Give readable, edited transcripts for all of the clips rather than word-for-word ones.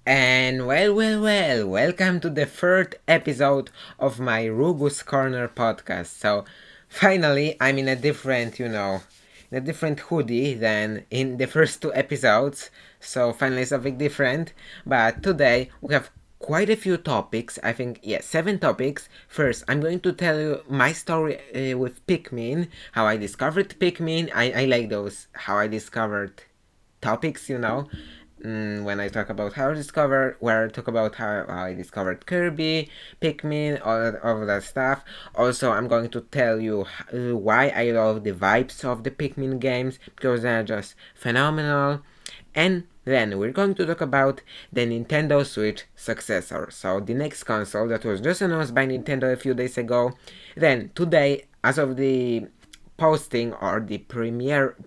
And welcome to the third episode of my Rugu's Corner podcast. So, finally, I'm in a different, in a different hoodie than in the first two episodes. So, finally, something different. But today, we have quite a few topics. I think, yeah, 7 topics. First, I'm going to tell you my story with Pikmin, how I discovered Pikmin. I like those, how I discovered topics. When I talk about how I discovered, where I talk about how I discovered Kirby, Pikmin, all of that stuff. Also, I'm going to tell you why I love the vibes of the Pikmin games, because they're just phenomenal. And then we're going to talk about the Nintendo Switch Successor, so the next console that was just announced by Nintendo a few days ago. Then today, as of the posting or the premiere,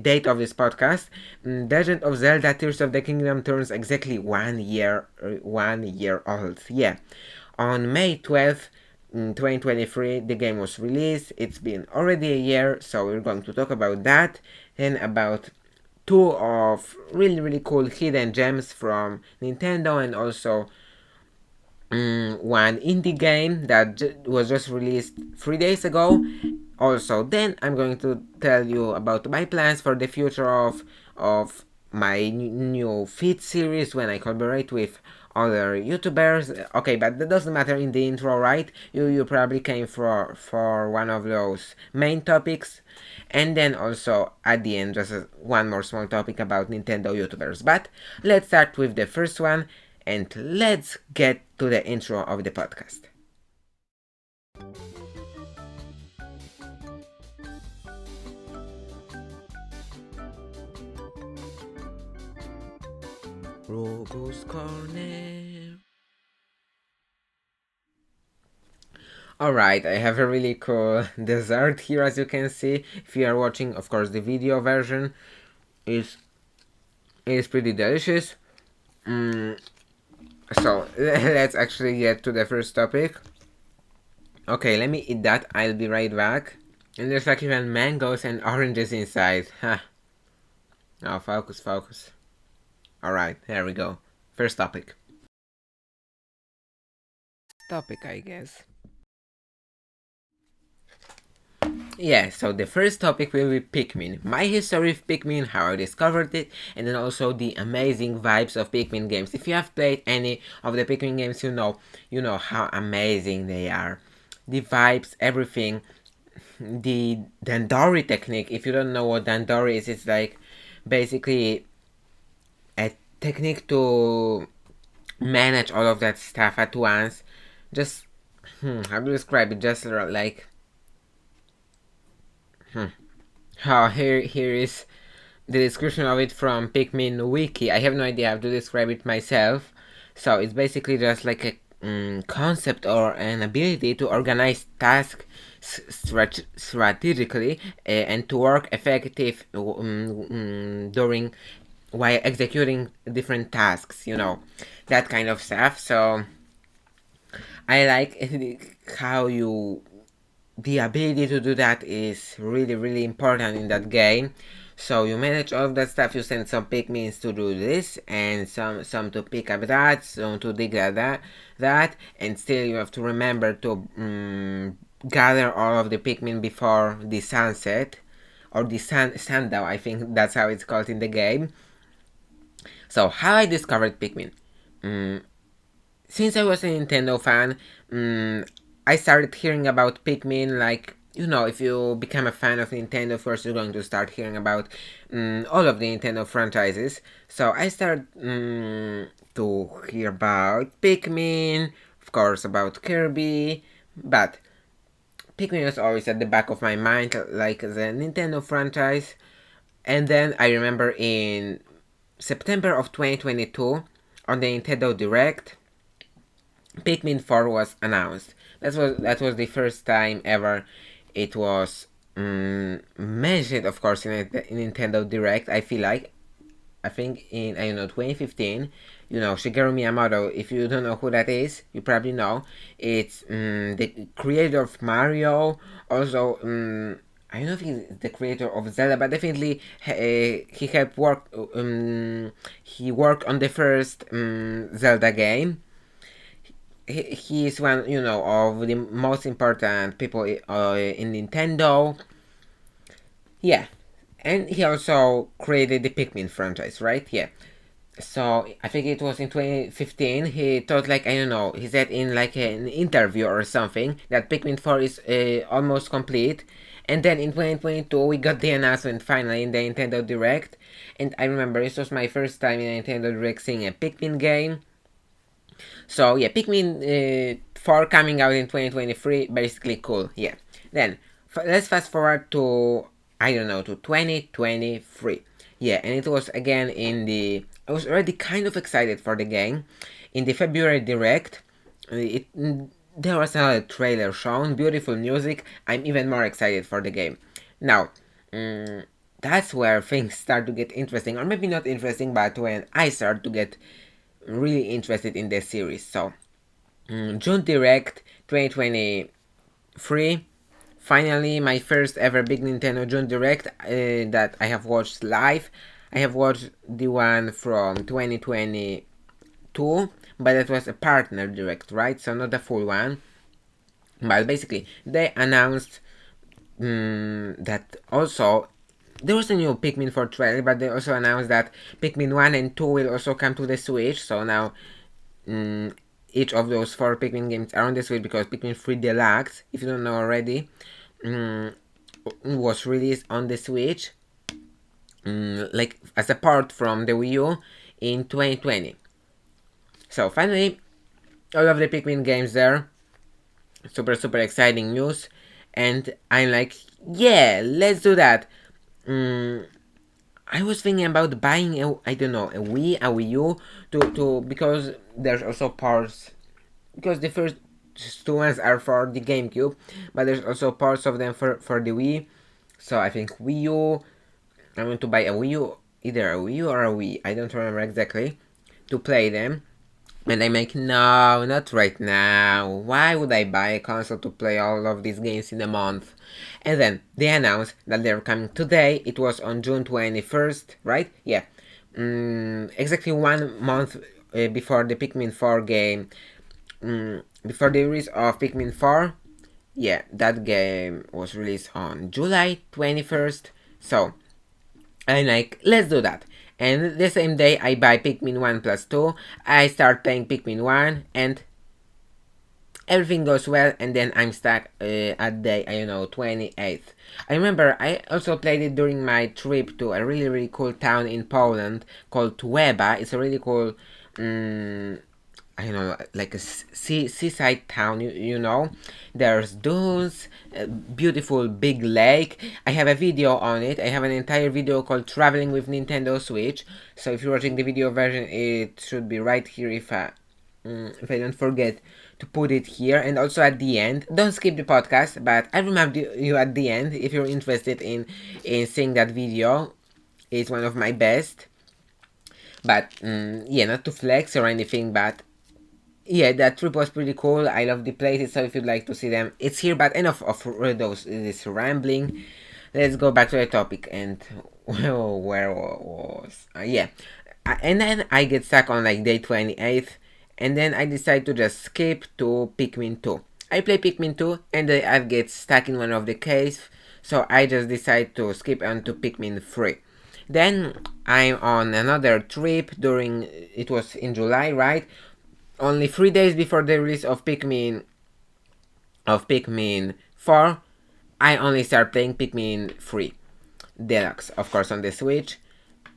date of this podcast, Legend of Zelda Tears of the Kingdom turns exactly 1 year old. Yeah, on May 12th, 2023, the game was released. It's been already a year, so we're going to talk about that and about two of really cool hidden gems from Nintendo, and also one indie game that was just released 3 days ago. Also, then I'm going to tell you about my plans for the future of my new feed series when I collaborate with other YouTubers. Okay, but that doesn't matter in the intro, right? You probably came for one of those main topics. And then also at the end, just one more small topic about Nintendo YouTubers. But let's start with the first one, and let's get to the intro of the podcast. Rugu's Corner. Alright, I have a really cool dessert here, as you can see. If you are watching, of course, the video version is pretty delicious. So let's actually get to the first topic. Okay, let me eat that. I'll be right back. And there's like even mangoes and oranges inside. Ha. Oh, focus. Alright, here we go. First topic. I guess. Yeah, so the first topic will be Pikmin. My history of Pikmin, how I discovered it, and then also the amazing vibes of Pikmin games. If you have played any of the Pikmin games, you know how amazing they are. The vibes, everything. The Dandori technique. If you don't know what Dandori is, it's like basically a technique to manage all of that stuff at once. Just how to describe it? Just like here is the description of it from Pikmin Wiki. I have no idea how to describe it myself. So it's basically just like a concept or an ability to organize tasks strategically and to work effective during while executing different tasks. That kind of stuff. So I like how the ability to do that is really important in that game. So you manage all of that stuff. You send some Pikmins to do this, and some to pick up that, some to dig that, and still you have to remember to gather all of the Pikmin before the sunset, or the sundown. I think that's how it's called in the game. So how I discovered Pikmin. Since I was a Nintendo fan, I started hearing about Pikmin. Like, if you become a fan of Nintendo, first you're going to start hearing about all of the Nintendo franchises. So I started to hear about Pikmin, of course about Kirby, but Pikmin was always at the back of my mind, like the Nintendo franchise. And then I remember in September of 2022, on the Nintendo Direct, Pikmin 4 was announced. That was the first time ever it was mentioned, of course, in a Nintendo Direct. I think in 2015. Shigeru Miyamoto. If you don't know who that is, you probably know. It's the creator of Mario. Also, I don't know if he's the creator of Zelda, but definitely he helped work. he worked on the first Zelda game. He is one, you know, of the most important people in Nintendo. Yeah, and he also created the Pikmin franchise, right? Yeah. So I think it was in 2015. He thought, like, I don't know, he said in like an interview or something that Pikmin 4 is almost complete. And then in 2022 we got the announcement finally in the Nintendo Direct. And I remember this was my first time in a Nintendo Direct seeing a Pikmin game. So yeah, Pikmin 4 coming out in 2023, basically cool. Yeah. Then let's fast forward to, I don't know, to 2023. Yeah, and it was again in the, I was already kind of excited for the game. In the February Direct, there was a trailer shown, beautiful music. I'm even more excited for the game. Now, that's where things start to get interesting, or maybe not interesting, but when I start to get really interested in this series. So, June Direct 2023. Finally, my first ever big Nintendo June Direct that I have watched live. I have watched the one from 2022, but that was a partner direct, right? So not the full one. But basically, they announced that also there was a new Pikmin 4 trailer, but they also announced that Pikmin 1 and 2 will also come to the Switch. So now each of those 4 Pikmin games are on the Switch because Pikmin 3 Deluxe, if you don't know already, was released on the Switch like as a port from the Wii U in 2020. So finally, all of the Pikmin games there. Super exciting news, and I'm like, yeah, let's do that. I was thinking about buying a, I don't know, a Wii U to because there's also parts, because the first two ones are for the GameCube, but there's also parts of them for the Wii. So I think Wii U, I want to buy a Wii U, either a Wii U or a Wii, I don't remember exactly, to play them. And I'm like, no, not right now. Why would I buy a console to play all of these games in a month? And then they announced that they're coming today. It was on June 21st, right? Yeah. Exactly 1 month before the Pikmin 4 game. Before the release of Pikmin 4. Yeah, that game was released on July 21st. So, I'm like, let's do that. And the same day I buy Pikmin 1 plus 2, I start playing Pikmin 1 and everything goes well, and then I'm stuck at day, I don't know, 28th. I remember I also played it during my trip to a really cool town in Poland called Tueba. It's a really cool, I don't know, like a seaside town, you know. There's dunes, a beautiful big lake. I have a video on it. I have an entire video called Traveling with Nintendo Switch. So if you're watching the video version, it should be right here if I don't forget to put it here. And also at the end, don't skip the podcast, but I remember you at the end if you're interested in seeing that video. It's one of my best. But yeah, not to flex or anything, but yeah, that trip was pretty cool. I love the places, so if you'd like to see them, it's here. But enough of this rambling. Let's go back to the topic. And where was yeah, and then I get stuck on like day 28th, and then I decide to just skip to Pikmin 2. I play Pikmin 2, and then I get stuck in one of the caves, so I just decide to skip on to Pikmin 3. Then I'm on another trip during, it was in July, right? Only 3 days before the release of Pikmin 4, I only start playing Pikmin 3 Deluxe, of course, on the Switch.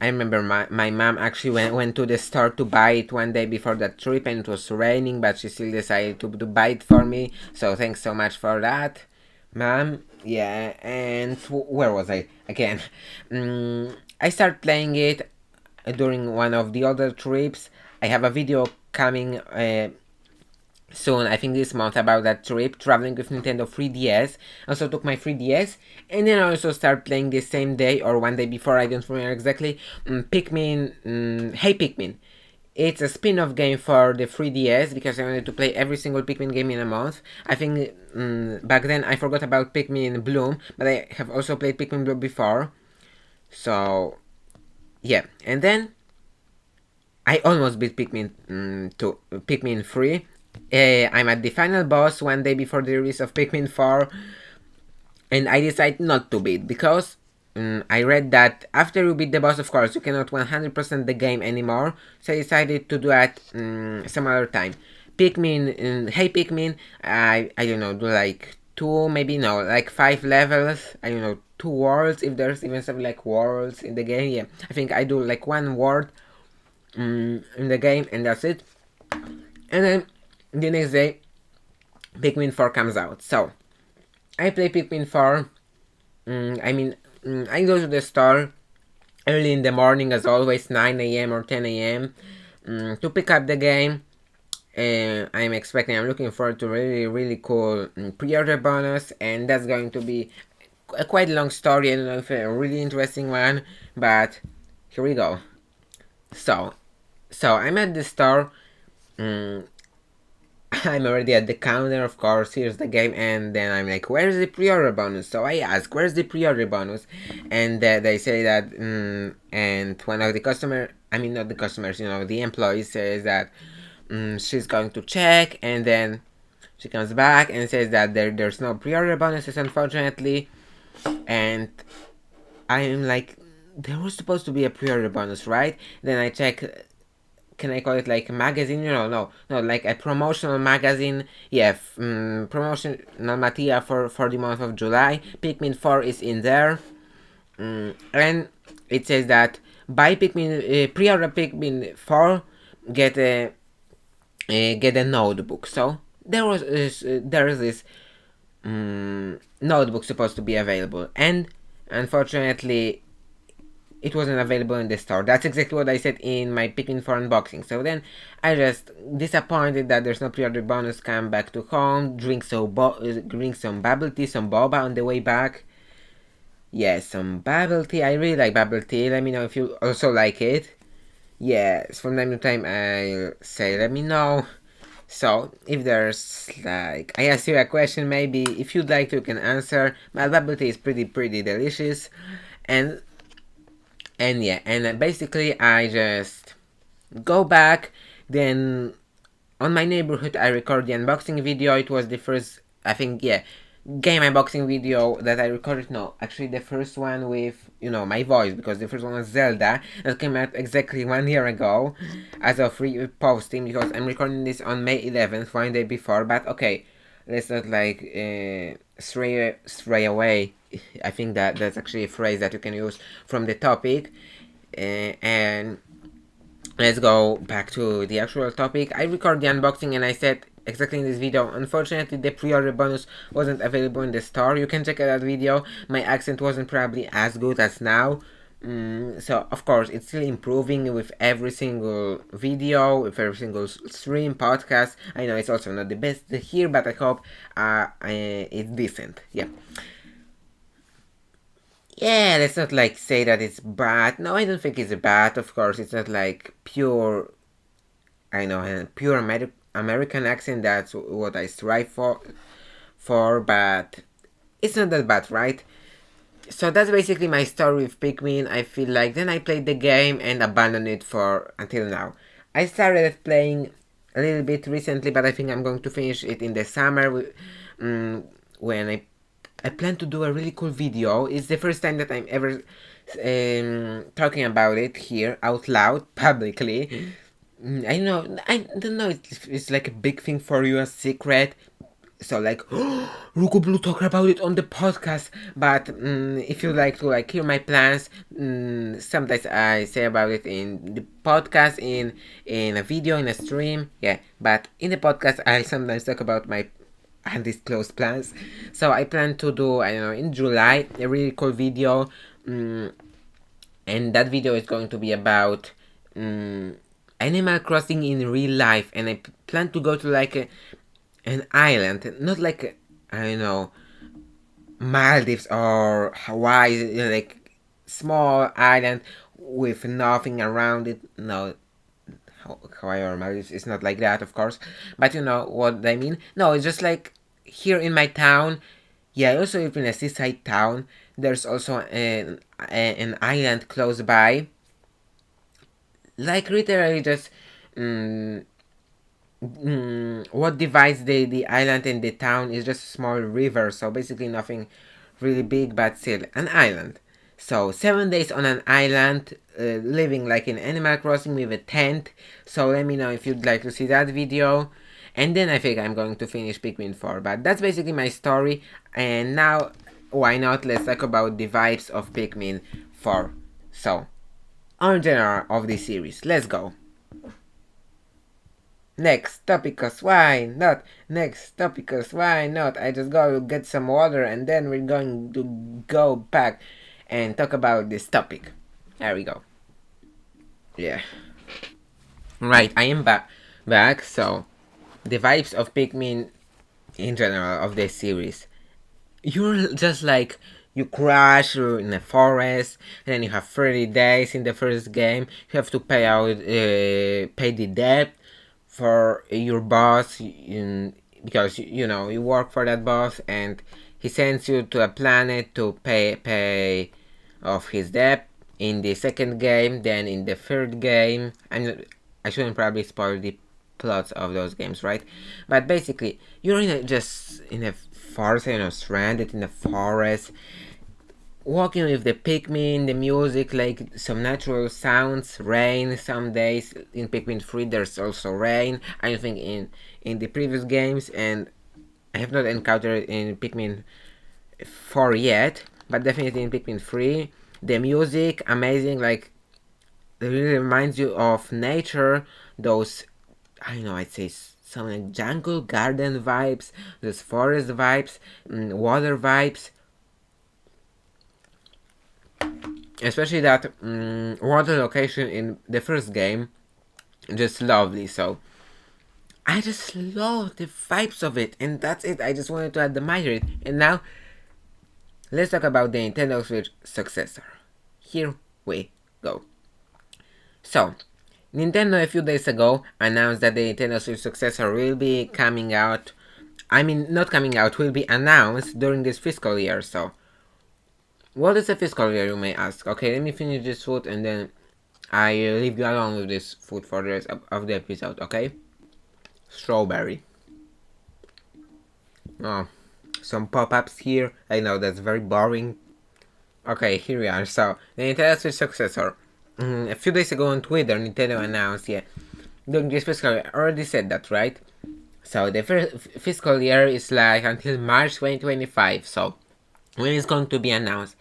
I remember my mom actually went to the store to buy it one day before that trip, and it was raining, but she still decided to buy it for me, so thanks so much for that, mom. Yeah, and where was I? Again, I started playing it during one of the other trips. I have a video coming soon, I think this month, about that trip, traveling with Nintendo 3DS. I also took my 3DS, and then I also start playing the same day or one day before, I don't remember exactly, Pikmin, Hey Pikmin. It's a spin-off game for the 3DS because I wanted to play every single Pikmin game in a month. I think back then I forgot about Pikmin Bloom, but I have also played Pikmin Bloom before. So, yeah. And then I almost beat Pikmin 3. I'm at the final boss one day before the release of Pikmin 4, and I decided not to beat because I read that after you beat the boss, of course, you cannot 100% the game anymore. So I decided to do that some other time. Hey Pikmin, I don't know, do like two, maybe no, like 5 levels. I don't know, 2 worlds if there's even something like worlds in the game. Yeah, I think I do like one world in the game, and that's it. And then the next day, Pikmin 4 comes out. So I play Pikmin 4. I go to the store early in the morning, as always, 9 a.m. or 10 a.m. To pick up the game. I'm looking forward to really, really cool pre-order bonus, and that's going to be a quite long story. I don't know if a really interesting one, but here we go. So, I'm at the store. Mm, I'm already at the counter, of course. Here's the game, and then I'm like, "Where's the pre-order bonus?" So I ask, "Where's the pre-order bonus?" And they say that, and one of the not the customers, the employee says that she's going to check, and then she comes back and says that there's no pre-order bonuses, unfortunately. And I'm like, there was supposed to be a pre-order bonus, right? Then I check, can I call it like a magazine? No, like a promotional magazine. Yeah, promotional material for the month of July. Pikmin 4 is in there. And it says that buy pre-order Pikmin 4, get a notebook. So there is this notebook supposed to be available, and unfortunately it wasn't available in the store. That's exactly what I said in my Pikmin 4 unboxing. So then I just disappointed that there's no pre-order bonus. Come back to home, drink some bubble tea, some boba on the way back. Yes, some bubble tea. I really like bubble tea. Let me know if you also like it. Yes, from time to time I'll say let me know. So if there's like, I ask you a question, maybe if you'd like to you can answer. My bubble tea is pretty delicious, and yeah, and basically I just go back. Then on my neighborhood I record the unboxing video. It was the first, I think, yeah, game unboxing video that I recorded. No, actually the first one with my voice, because the first one was Zelda that came out exactly 1 year ago as of posting, because I'm recording this on May 11th, one day before. But okay, let's not like stray away. I think that that's actually a phrase that you can use from the topic. And let's go back to the actual topic. I recorded the unboxing and I said exactly in this video, unfortunately the pre-order bonus wasn't available in the store. You can check out that video. My accent wasn't probably as good as now. So of course it's still improving with every single video, with every single stream, podcast. I know it's also not the best here, but I hope it's decent. Yeah. Yeah, let's not like say that it's bad. No, I don't think it's bad. Of course, it's not like pure, I know, pure American accent. That's what I strive for, but it's not that bad, right? So that's basically my story with Pikmin. I feel like then I played the game and abandoned it for until now. I started playing a little bit recently, but I think I'm going to finish it in the summer when I plan to do a really cool video. It's the first time that I'm ever talking about it here out loud publicly. I don't know. It's like a big thing for you, a secret. So like, Rugu Blue talk about it on the podcast. But if you like to like hear my plans, sometimes I say about it in the podcast, in a video, in a stream. Yeah, but in the podcast I sometimes talk about my undisclosed plans. So I plan to do, I don't know, in July a really cool video, and that video is going to be about Animal Crossing in real life, and I plan to go to like an island, not like I don't know, Maldives or Hawaii, like small island with nothing around it. No, Hawaii or Maldives is not like that, of course, but you know what I mean. No, it's just like here in my town. Yeah, I also live in a seaside town. There's also an island close by. like literally just what divides the island and the town is just a small river, so basically nothing really big, but still an island. So 7 days on an island, living like in Animal Crossing with a tent. So let me know if you'd like to see that video. And then I think I'm going to finish Pikmin 4. But that's basically my story. And now, why not, let's talk about the vibes of Pikmin 4. So, on general of this series, let's go. Next topic, cause why not? Next topic, cause why not? I just go get some water and then we're going to go back and talk about this topic. There we go. Yeah. Right, I am back, so the vibes of Pikmin in general of this series. You're just like you crash in a forest, and then you have 30 days in the first game. You have to pay the debt for your boss because you know you work for that boss, and he sends you to a planet to pay off his debt. In the second game, then in the third game, I shouldn't probably spoil the plots of those games, right? But basically, you're just in a forest, stranded in a forest, walking with the Pikmin, the music, like some natural sounds, rain. Some days in Pikmin 3 there's also rain. I think in the previous games, and I have not encountered in Pikmin 4 yet, but definitely in Pikmin 3. The music, amazing, like it really reminds you of nature, those, I don't know, I'd say some like jungle garden vibes, those forest vibes, water vibes. Especially that water location in the first game, just lovely. So I just love the vibes of it, and that's it. I just wanted to admire it. And now let's talk about the Nintendo Switch Successor. Here we go. So, Nintendo a few days ago announced that the Nintendo Switch Successor will be coming out. I mean, not coming out, will be announced during this fiscal year. So, what is a fiscal year, you may ask? Okay, let me finish this food and then I leave you alone with this food for the rest of the episode, okay? Strawberry. Oh, some pop-ups here. I know that's very boring. Okay, here we are. So, the Nintendo Switch Successor. A few days ago on Twitter, Nintendo announced, during this fiscal year, I already said that, right? So, the first fiscal year is like until March 2025, so when it's going to be announced.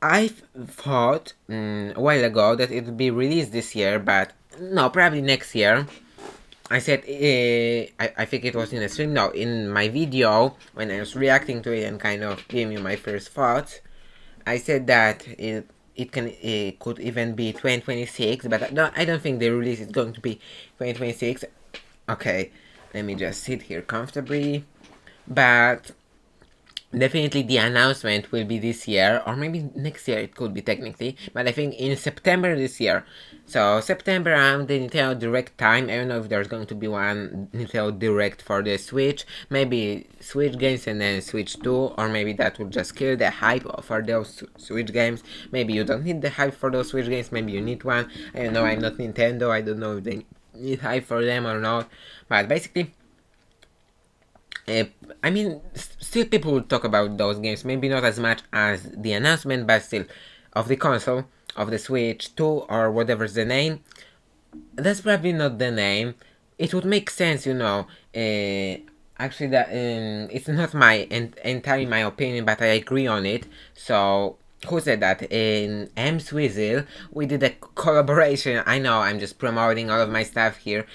I thought a while ago that it would be released this year, but no, probably next year. I said, I think it was in a stream, no, in my video, when I was reacting to it and kind of giving you my first thoughts, I said that it could even be 2026, but I don't think the release is going to be 2026. Okay, let me just sit here comfortably, but definitely the announcement will be this year, or maybe next year it could be technically, but I think in September this year. So September around the Nintendo Direct time. I don't know if there's going to be one Nintendo Direct for the Switch, maybe Switch games and then Switch 2, or maybe that would just kill the hype for those Switch games. Maybe you don't need the hype for those Switch games, maybe you need one. I don't know, I'm not Nintendo, I don't know if they need hype for them or not, but basically I mean, still people will talk about those games, maybe not as much as the announcement, but still, of the console, of the Switch 2, or whatever's the name. That's probably not the name. It would make sense, actually, that it's not entirely my opinion, but I agree on it. So, who said that? In EmSwizzle, we did a collaboration. I know, I'm just promoting all of my stuff here,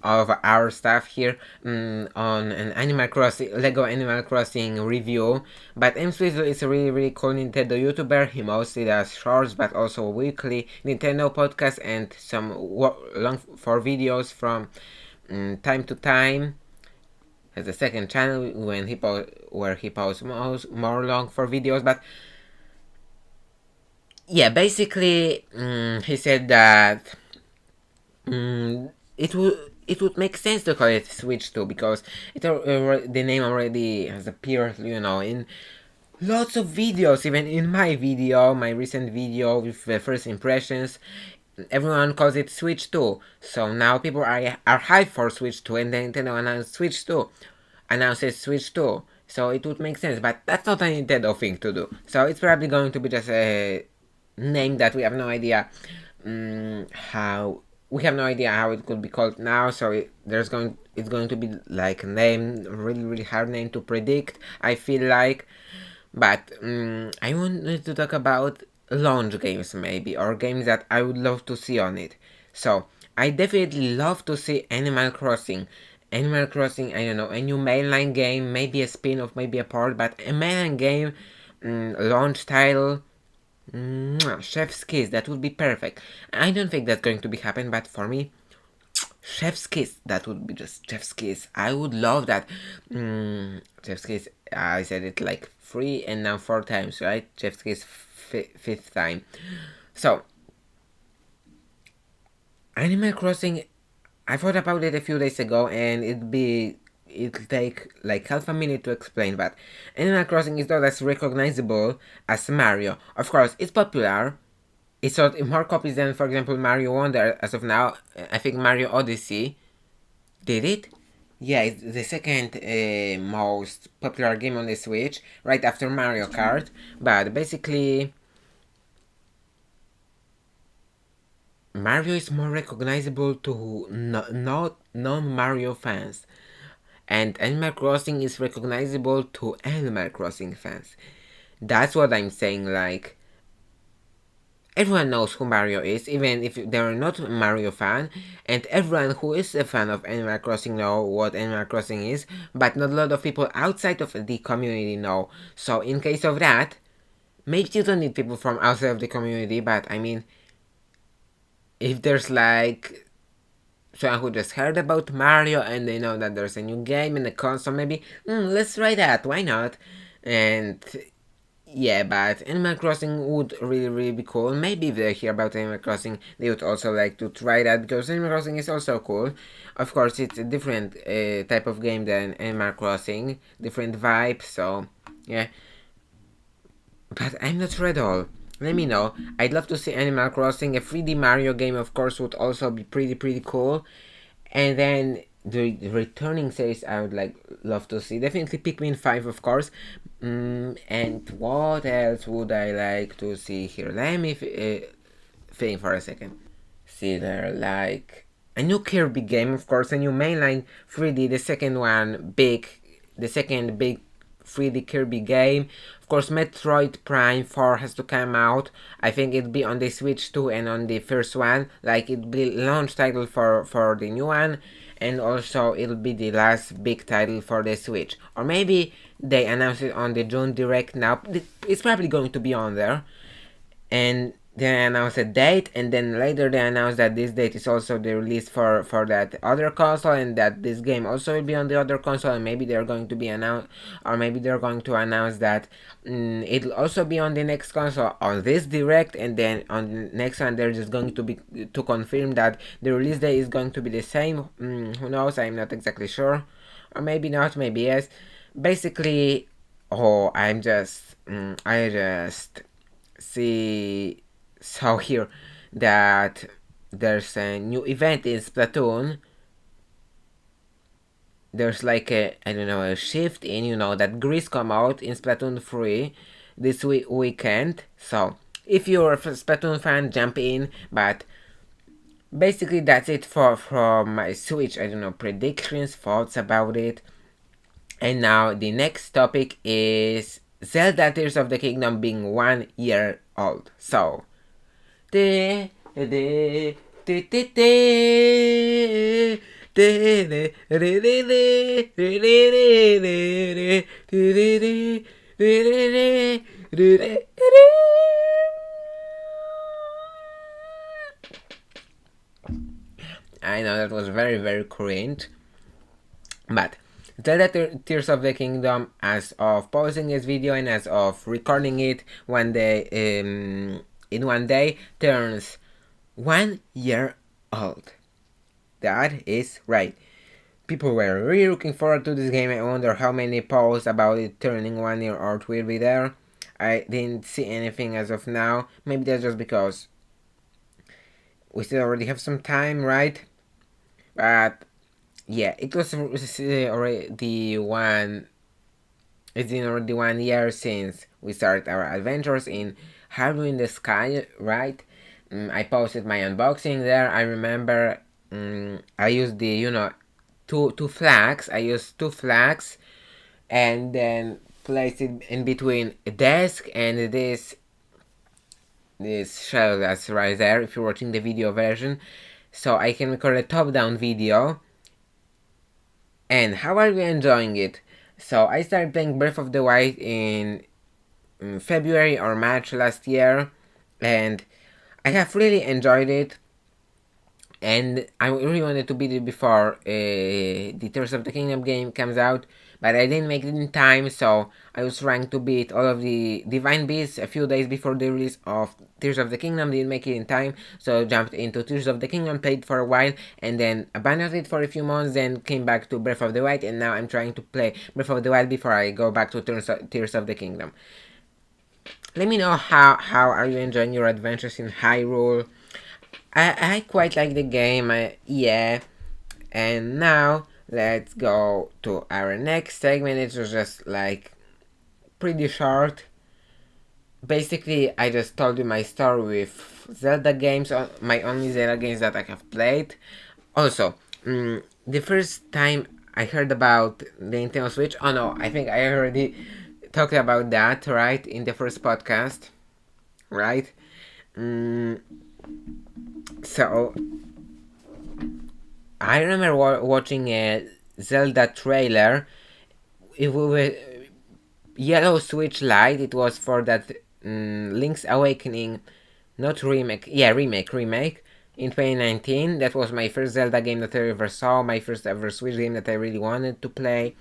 of our stuff here on an Lego Animal Crossing review. But EmSwizzle is a really cool Nintendo YouTuber. He mostly does shorts, but also weekly Nintendo podcasts and some long for videos from time to time. Has a second channel where he posts more long for videos, but yeah, basically he said that it would make sense to call it Switch 2 because the name already has appeared, in lots of videos, even in my video, my recent video with the first impressions. everyone calls it Switch 2. So now people are hyped for Switch 2, and then Nintendo announced Switch 2. Announces Switch 2. So it would make sense, but that's not a Nintendo thing to do. So it's probably going to be just a name that we have no idea how we have no idea how it could be called now. So it's going to be like a name, really hard name to predict, I feel like. But I wanted to talk about launch games maybe, or games that I would love to see on it. So I definitely love to see Animal Crossing. Animal Crossing, I don't know, a new mainline game, maybe a spin-off, maybe a port, but a mainline game, launch title, Chef's Kiss, that would be perfect. I don't think that's going to be happen, but for me, Chef's Kiss, that would be just Chef's Kiss. I would love that. Chef's Kiss, I said it like 3 and now 4 times, right? Chef's Kiss 5th time. So, Animal Crossing, I thought about it a few days ago and it'll take like half a minute to explain, but Animal Crossing is not as recognizable as Mario. Of course, it's popular. It sold more copies than, for example, Mario Wonder as of now. I think Mario Odyssey did it. Yeah, it's the second most popular game on the Switch, right after Mario Kart. But basically, Mario is more recognizable to not non-Mario fans, and Animal Crossing is recognizable to Animal Crossing fans. That's what I'm saying, like, everyone knows who Mario is, even if they're not a Mario fan, and everyone who is a fan of Animal Crossing know what Animal Crossing is, but not a lot of people outside of the community know. So in case of that, maybe you don't need people from outside of the community, but I mean, if there's like someone who just heard about Mario and they know that there's a new game in the console, maybe, let's try that, why not? And yeah, but Animal Crossing would really be cool. Maybe if they hear about Animal Crossing, they would also like to try that, because Animal Crossing is also cool. Of course, it's a different type of game than Animal Crossing, different vibe, so yeah. But I'm not sure at all. Let me know. I'd love to see Animal Crossing. A 3D Mario game, of course, would also be pretty cool. And then the returning series I would love to see. Definitely Pikmin 5, of course. And what else would I like to see here? Let me think for a second. See there, like a new Kirby game, of course, a new mainline 3D, the second big 3D Kirby game. Of course, Metroid Prime 4 has to come out. I think it'll be on the Switch too and on the first one. Like, it'll be launch title for the new one. And also, it'll be the last big title for the Switch. Or maybe they announce it on the June Direct now. It's probably going to be on there. And they announce a date, and then later they announce that this date is also the release for that other console, and that this game also will be on the other console, and maybe they're going to be announced, or maybe they're going to announce that it'll also be on the next console on this direct, and then on the next one they're just going to confirm that the release date is going to be the same. Who knows? I'm not exactly sure, or maybe not, maybe yes. Basically, I just see saw here that there's a new event in Splatoon. There's like a shift in, that Grease come out in Splatoon 3 this weekend. So if you're a Splatoon fan, jump in. But basically that's it from my Switch, predictions, thoughts about it. And now the next topic is Zelda Tears of the Kingdom being 1 year old. So I know that was very cringe, but Zelda Tears of the Kingdom, as of pausing this video and as of recording it in one day, turns 1 year old. That is right. People were really looking forward to this game. I wonder how many posts about it turning 1 year old will be there. I didn't see anything as of now. Maybe that's just because we still already have some time, right? But yeah, it was already one. It's been already 1 year since we started our adventures in Hardware in the Sky, right? I posted my unboxing there. I remember I used the two flags. I used two flags and then placed it in between a desk and this shell that's right there. If you're watching the video version, so I can record a top-down video. And how are you enjoying it? So I started playing Breath of the Wild in February or March last year, and I have really enjoyed it. And I really wanted to beat it before the Tears of the Kingdom game comes out, but I didn't make it in time, so I was trying to beat all of the Divine Beasts a few days before the release of Tears of the Kingdom. Didn't make it in time, so jumped into Tears of the Kingdom, played for a while, and then abandoned it for a few months, then came back to Breath of the Wild, and now I'm trying to play Breath of the Wild before I go back to Tears of the Kingdom. Let me know how are you enjoying your adventures in Hyrule. I quite like the game, yeah. And now let's go to our next segment. It was just like pretty short. Basically, I just told you my story with Zelda games, my only Zelda games that I have played. Also, the first time I heard about the Nintendo Switch, oh no, I think I already talked about that, right, in the first podcast, right? So, I remember watching a Zelda trailer. It was yellow Switch Lite. It was for that Link's Awakening, not remake. Yeah, remake in 2019. That was my first Zelda game that I ever saw. My first ever Switch game that I really wanted to play,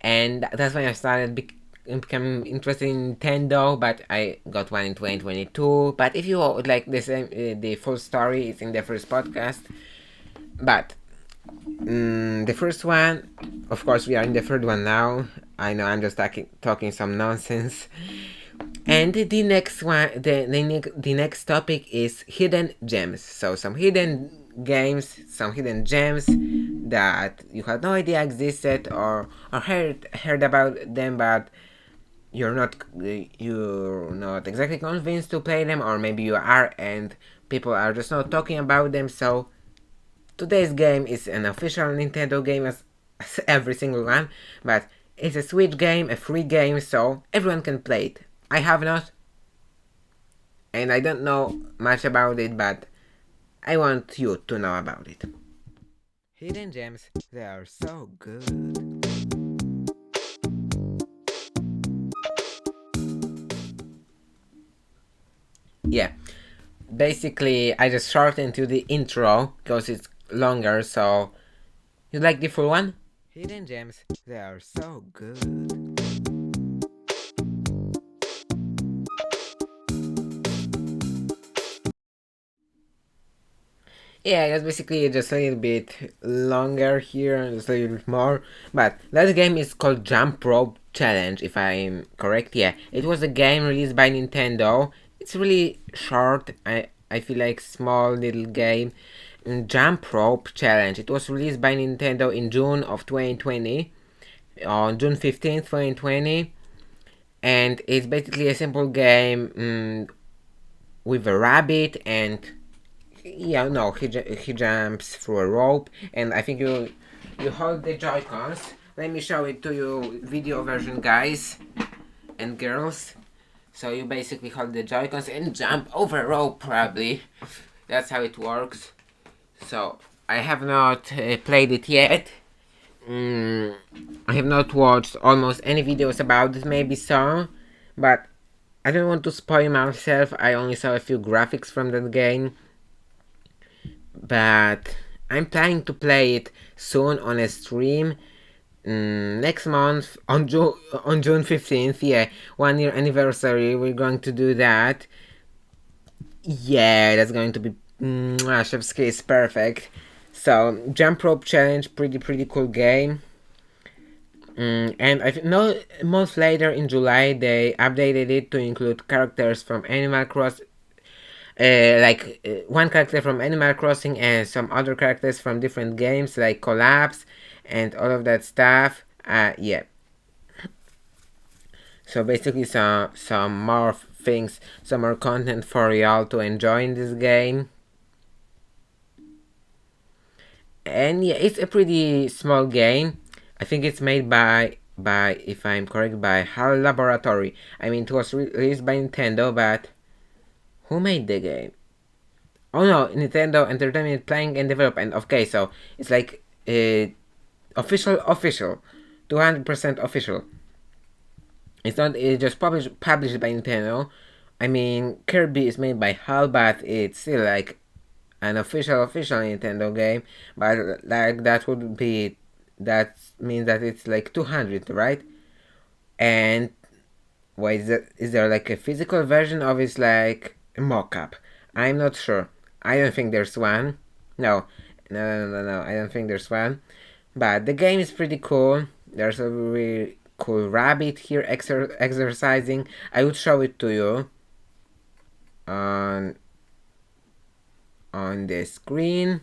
and that's when I started becoming interested in Nintendo. But I got one in 2022. But if you would like the same, the full story is in the first podcast. But the first one, of course, we are in the third one now. I know I'm just talking some nonsense. And the next one, the next topic is hidden gems. So some hidden games, some hidden gems that you had no idea existed or heard about them, but you're not exactly convinced to play them, or maybe you are and people are just not talking about them. So today's game is an official Nintendo game as every single one, but it's a Switch game, a free game, so everyone can play it. I have not, and I don't know much about it, but I want you to know about it. Hidden gems, they are so good. Yeah, basically I just shortened to the intro because it's longer, so you like the full one? Hidden gems, they are so good. Yeah, that's basically just a little bit longer here, just a little bit more. But that game is called Jump Rope Challenge, if I'm correct. Yeah, it was a game released by Nintendo. It's really short. I feel like small little game. Jump Rope Challenge. It was released by Nintendo in June of 2020, on June 15th, 2020. And it's basically a simple game with a rabbit, and yeah, no, he jumps through a rope, and I think you hold the Joy-Cons. Let me show it to you, video version, guys and girls. So you basically hold the Joy-Cons and jump over a rope, probably. That's how it works. So I have not played it yet. I have not watched almost any videos about it, maybe some, but I don't want to spoil myself. I only saw a few graphics from that game, but I'm planning to play it soon on a stream next month on June 15th. Yeah, 1 year anniversary. We're going to do that. Yeah, that's going to be chef's kiss, perfect. So jump rope challenge, pretty cool game. And I know a month later in July they updated it to include characters from Animal one character from Animal Crossing and some other characters from different games like Collapse and all of that stuff. Yeah. So basically some more things, some more content for y'all to enjoy in this game. And yeah, it's a pretty small game. I think it's made by if I'm correct, by HAL Laboratory. I mean, it was released by Nintendo, but who made the game? Oh no, Nintendo Entertainment Playing and Development. Okay, so it's like official, 200% official. It's not just published by Nintendo. I mean, Kirby is made by HAL, but it's still like an official Nintendo game. But like that means that it's like 200, right? And wait, is there like a physical version of it's like a mock-up? I'm not sure. I don't think there's one. No, no. I don't think there's one. But the game is pretty cool. There's a really cool rabbit here exercising. I would show it to you on the screen.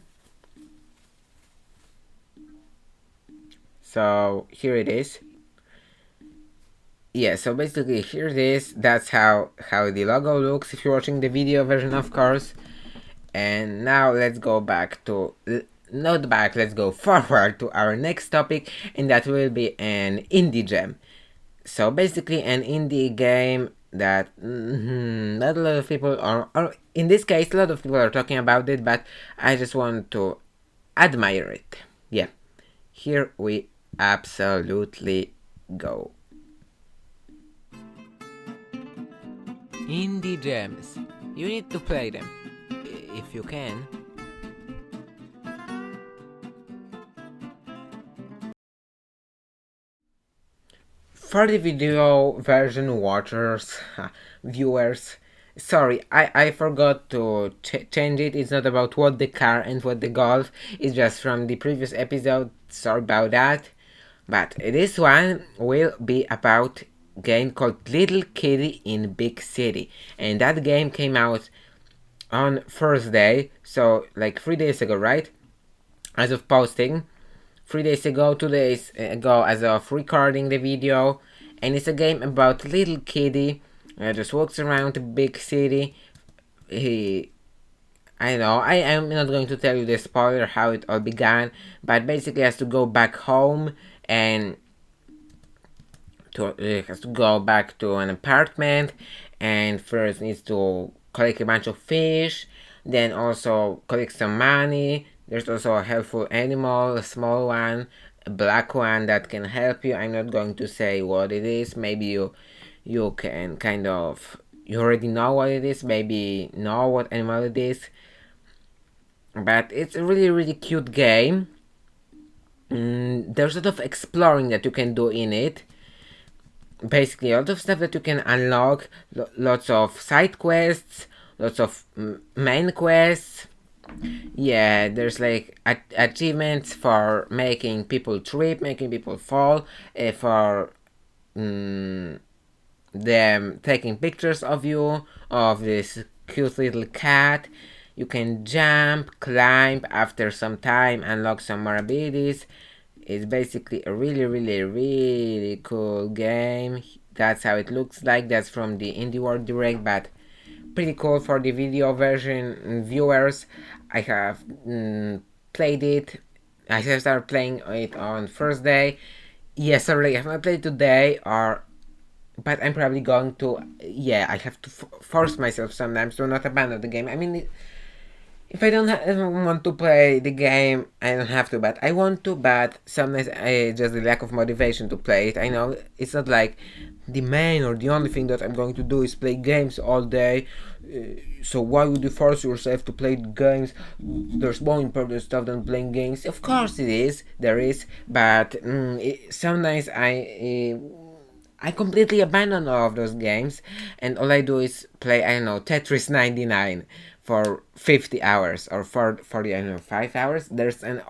So here it is. Yeah, so basically here it is. That's how the logo looks if you're watching the video version, of course. And now let's go back to not back, let's go forward to our next topic, and that will be an indie gem. So basically an indie game that not a lot of people are, or in this case a lot of people are talking about it, but I just want to admire it. Yeah, here we absolutely go. Indie gems. You need to play them if you can. For the video version watchers, viewers, sorry, I forgot to change it. It's not about what the car and what the golf. It's just from the previous episode. Sorry about that. But this one will be about a game called Little Kitty in Big City. And that game came out on Thursday, so like 3 days ago, right? As of posting. 3 days ago, 2 days ago as of recording the video. And it's a game about little kitty just walks around a big city. I know, I am not going to tell you the spoiler how it all began, but basically has to go back home and has to go back to an apartment, and first needs to collect a bunch of fish, then also collect some money. There's also a helpful animal, a small one, a black one that can help you. I'm not going to say what it is. Maybe you can kind of, you already know what it is, maybe know what animal it is. But it's a really cute game. There's a lot of exploring that you can do in it. Basically, a lot of stuff that you can unlock, lots of side quests, lots of main quests. Yeah, there's like achievements for making people trip, making people fall, for them taking pictures of you, of this cute little cat. You can jump, climb, after some time unlock some more abilities. It's basically a really cool game. That's how it looks like. That's from the Indie World Direct, but pretty cool for the video version viewers. I have played it. I have started playing it on Thursday. Yes, sorry, I have not played today, but I'm probably going to. Yeah, I have to force myself sometimes to not abandon the game. I mean, if I don't want to play the game, I don't have to, but I want to, but sometimes I just the lack of motivation to play it. I know it's not like the main or the only thing that I'm going to do is play games all day. So why would you force yourself to play games? There's more important stuff than playing games. Of course it is, there is, but sometimes I completely abandon all of those games, and all I do is play, I don't know, Tetris 99 for 50 hours, or for 40, I don't know, 5 hours. There's an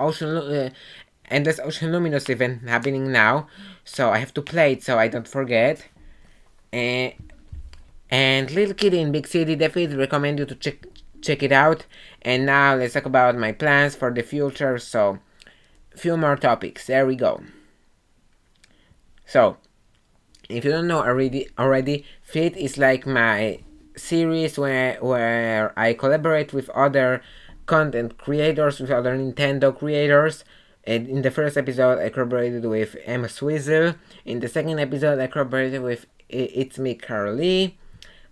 endless Ocean Luminous event happening now, so I have to play it so I don't forget. And Little Kitty in Big City, definitely recommend you to check it out. And now let's talk about my plans for the future. So, few more topics. There we go. So, if you don't know already, Fit is like my series where I collaborate with other content creators, with other Nintendo creators. And in the first episode, I collaborated with EmSwizzle. In the second episode, I collaborated with It's Me, Carraleigh.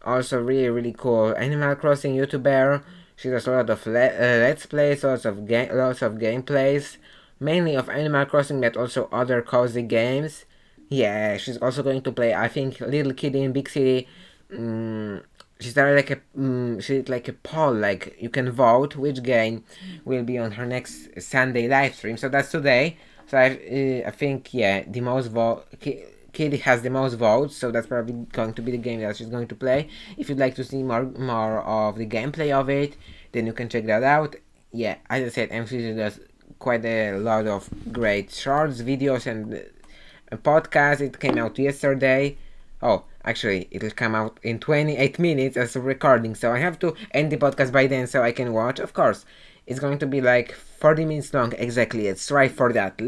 Also, really cool Animal Crossing YouTuber. She does a lot of let's plays, lots of gameplays, mainly of Animal Crossing, but also other cozy games. Yeah, she's also going to play, I think, Little Kitty in Big City. She started like she did like a poll, like you can vote which game will be on her next Sunday live stream. So that's today. So I think, yeah, the most vote. Kitty has the most votes, so that's probably going to be the game that she's going to play. If you'd like to see more of the gameplay of it, then you can check that out. Yeah, as I said, EmSwizzle does quite a lot of great shorts, videos, and a podcast. It came out yesterday. Oh, actually, it'll come out in 28 minutes as a recording, so I have to end the podcast by then so I can watch. Of course, it's going to be like 40 minutes long exactly. Let's try for that.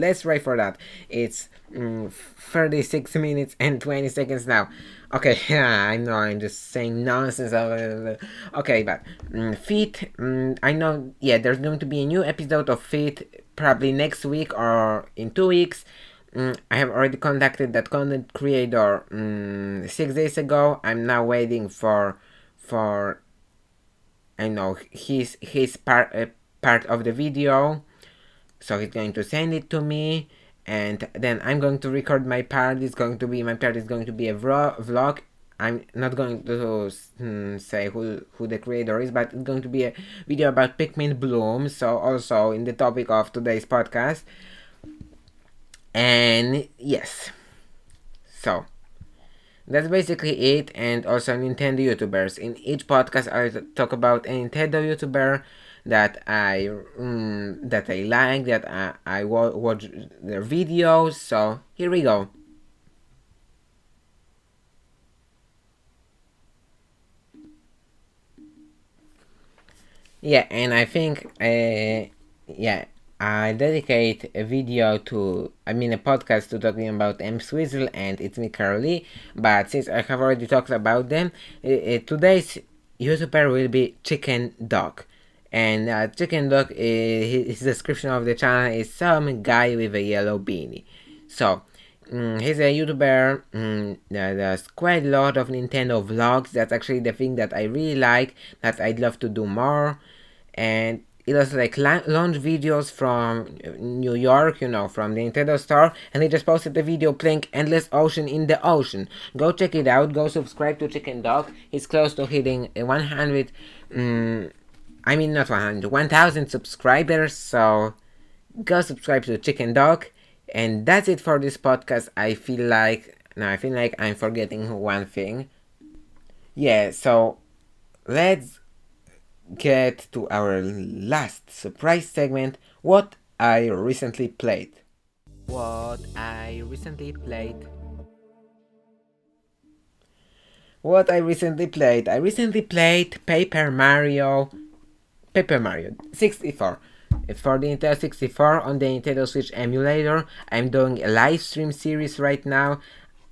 It's 36 minutes and 20 seconds now. Okay, I know I'm just saying nonsense. Okay, but Feet, I know, yeah, there's going to be a new episode of Feet probably next week or in 2 weeks. I have already contacted that content creator 6 days ago. I'm now waiting for I know his part of the video, so he's going to send it to me, and then I'm going to record my part. My part is going to be a vlog. I'm not going to say who the creator is, but it's going to be a video about Pikmin Bloom, so also in the topic of today's podcast. And yes, so that's basically it. And also Nintendo YouTubers. In each podcast, I talk about a Nintendo YouTuber that I like, that I watch their videos. So here we go. Yeah, and I think yeah, I dedicate a podcast to talking about EmSwizzle and It's Me, Carraleigh. But since I have already talked about them, today's YouTuber will be ChickenDog. And ChickenDog, his description of the channel is some guy with a yellow beanie. So, he's a YouTuber that does quite a lot of Nintendo vlogs. That's actually the thing that I really like, that I'd love to do more. And it was like launch videos from New York, from the Nintendo store, and they just posted the video playing Endless Ocean in the Ocean. Go check it out. Go subscribe to ChickenDog. He's close to hitting 100. Not 100, 1,000 subscribers. So go subscribe to ChickenDog. And that's it for this podcast. I feel like I'm forgetting one thing. Yeah. So let's get to our last surprise segment, what I recently played. What I recently played. What I recently played. I recently played Paper Mario 64. For the Nintendo 64 on the Nintendo Switch emulator. I'm doing a live stream series right now.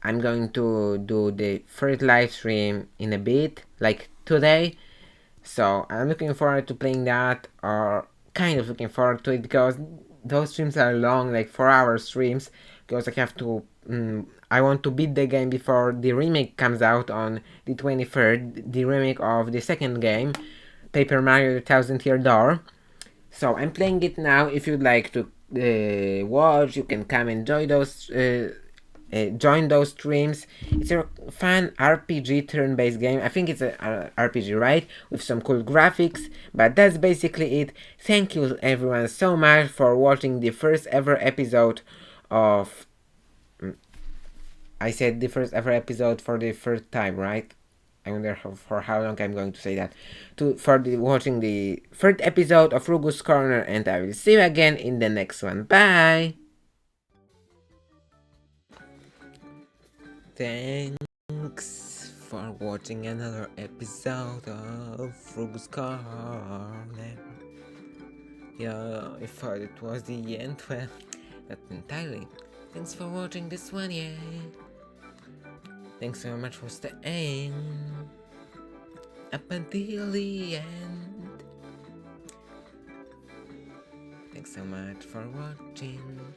I'm going to do the first live stream in a bit, like today. So I'm looking forward to playing that, or kind of looking forward to it, because those streams are long, like 4-hour streams, because I have to, I want to beat the game before the remake comes out on the 23rd, the remake of the second game, Paper Mario the Thousand Year Door. So I'm playing it now. If you'd like to watch, you can come and join those streams. It's a fun RPG turn-based game. I think it's a RPG, right? With some cool graphics. But that's basically it. Thank you everyone so much for watching the first ever episode of... I said the first ever episode for the first time, right? I wonder for how long I'm going to say that. Watching the third episode of Rugu's Corner, and I will see you again in the next one. Bye! Thanks for for watching another episode of Rugu's Carraleigh. Yeah, I thought it was the end, well, not entirely. Thanks for watching this one, yeah. Thanks very much for staying up until the end. Thanks so much for watching.